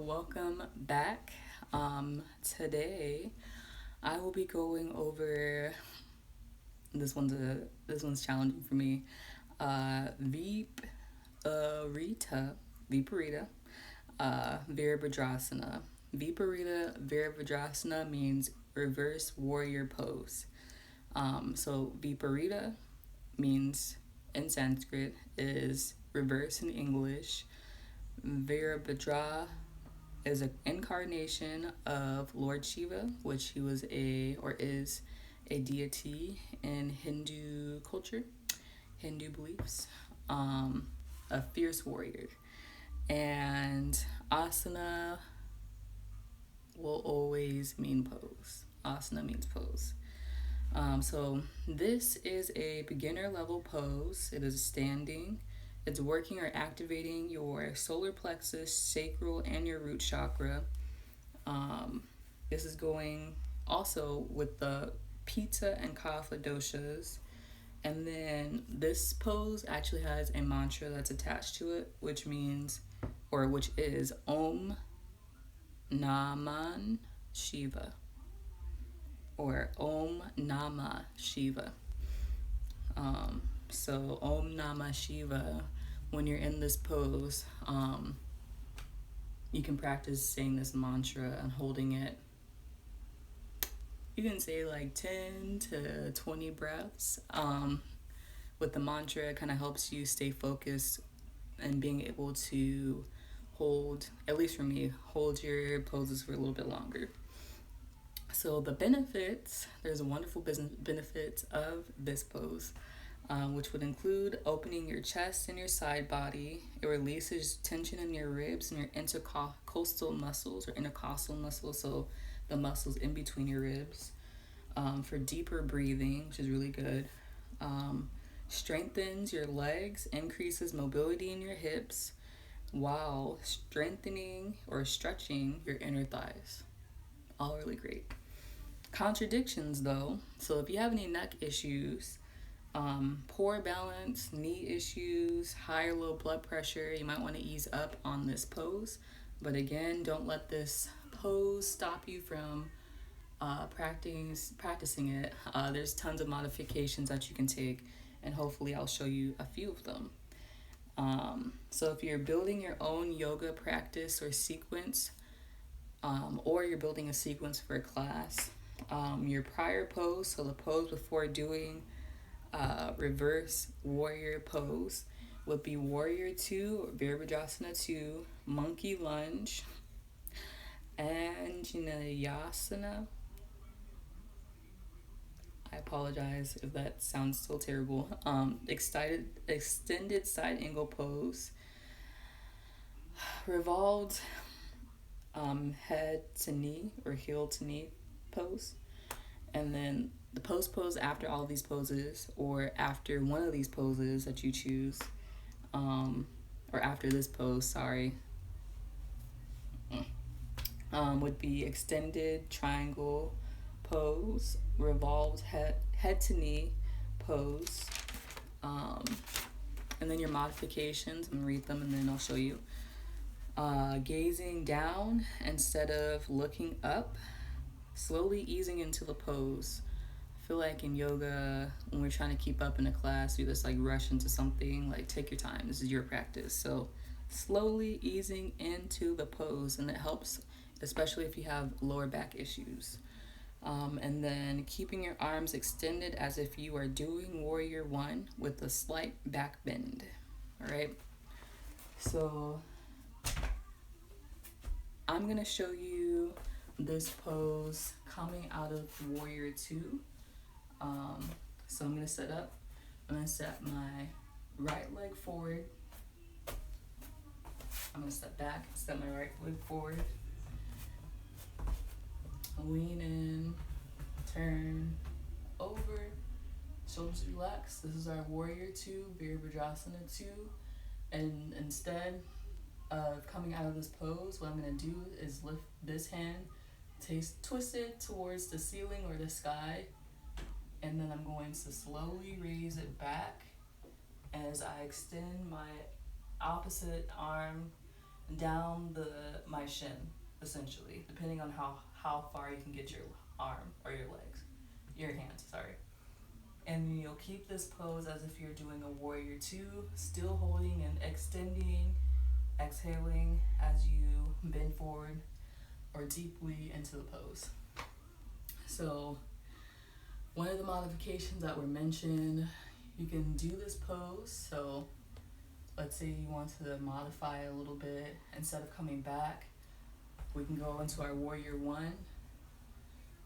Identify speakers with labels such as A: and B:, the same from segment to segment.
A: welcome back. Today I will be going over this one's challenging for me. Viparita, Virabhadrasana. Virabhadrasana means reverse warrior pose. So Viparita means in Sanskrit is reverse in English. Virabhadra is an incarnation of Lord Shiva, which he was or is a deity in Hindu culture, Hindu beliefs, a fierce warrior. And asana will always mean pose. Asana means pose. So this is a beginner level pose. It is standing. It's working or activating your solar plexus, sacral, and your root chakra. This is going also with the Pitta and Kapha doshas. And then this pose actually has a mantra that's attached to it, which is Om Naman Shiva, or Om Nama Shiva. So Om Nama Shiva, when you're in this pose, you can practice saying this mantra and holding it. You can say like 10 to 20 breaths. With the mantra, it kind of helps you stay focused and being able to hold, at least for me, hold your poses for a little bit longer. So the benefits, there's a wonderful benefits of this pose, which would include opening your chest and your side body. It releases tension in your ribs and your intercostal muscles, so the muscles in between your ribs, for deeper breathing, which is really good. Strengthens your legs, increases mobility in your hips, while strengthening or stretching your inner thighs. All really great. Contradictions though, so if you have any neck issues, poor balance, knee issues, high or low blood pressure, you might want to ease up on this pose. But again, don't let this pose stop you from practicing it. There's tons of modifications that you can take, and hopefully I'll show you a few of them. So if you're building your own yoga practice or sequence, or you're building a sequence for a class, your prior pose, so the pose before doing reverse warrior pose, would be warrior 2 or Virabhadrasana 2, monkey lunge, and Anjaneyasana. I apologize if that sounds still terrible. Extended side angle pose, revolved head to knee or heel to knee pose, and then the pose after all of these poses, or after one of these poses that you choose, or after this pose, would be extended triangle pose, revolved head to knee pose, and then your modifications. I'm gonna read them and then I'll show you. Gazing down instead of looking up, slowly easing into the pose. I feel like in yoga, when we're trying to keep up in a class, we just like rush into something. Like, take your time, this is your practice. So slowly easing into the pose, and it helps especially if you have lower back issues. And then keeping your arms extended as if you are doing warrior 1 with a slight back bend. All right, so I'm gonna show you this pose coming out of warrior 2. So I'm gonna set up. I'm gonna set my right leg forward. I'm gonna step back, step my right leg forward. Lean in, turn over, shoulders relax. This is our warrior 2, Virabhadrasana 2. And instead of coming out of this pose, what I'm gonna do is lift this hand, twist it towards the ceiling or the sky, and then I'm going to slowly raise it back as I extend my opposite arm down my shin, essentially, depending on how far you can get your arm or your legs, your hands, sorry. And you'll keep this pose as if you're doing a warrior two, still holding and extending, exhaling as you bend forward or deeply into the pose. So one of the modifications that were mentioned, you can do this pose. So let's say you want to modify a little bit. Instead of coming back, we can go into our warrior one,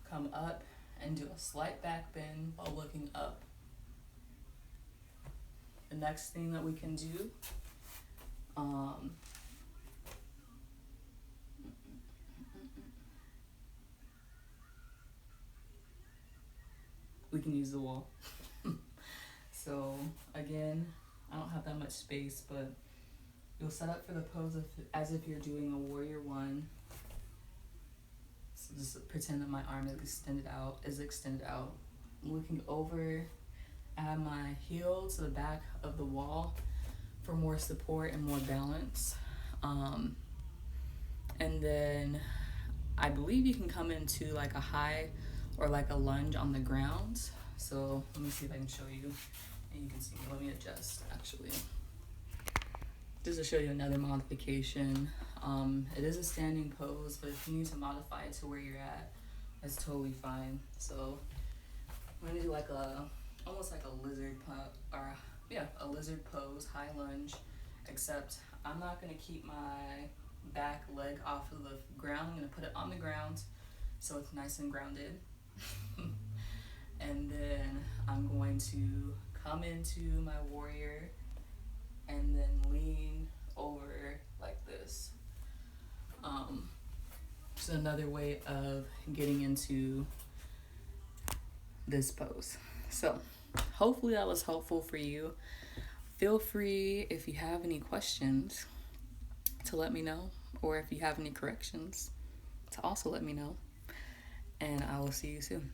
A: come up and do a slight back bend while looking up. The next thing that we can do, we can use the wall. So again, I don't have that much space, but you'll set up for the pose as if you're doing a warrior one. So just pretend that my arm is extended out. I'm looking over, add my heel to the back of the wall for more support and more balance. And then I believe you can come into like a high or like a lunge on the ground. So let me see if I can show you and you can see me. Let me adjust actually. Just to show you another modification. It is a standing pose, but if you need to modify it to where you're at, that's totally fine. So I'm gonna do like almost like a lizard a lizard pose, high lunge, except I'm not gonna keep my back leg off of the ground. I'm gonna put it on the ground so it's nice and grounded. And then I'm going to come into my warrior and then lean over like this. It's another way of getting into this pose. So hopefully that was helpful for you. Feel free, if you have any questions, to let me know, or if you have any corrections, to also let me know. And I will see you soon.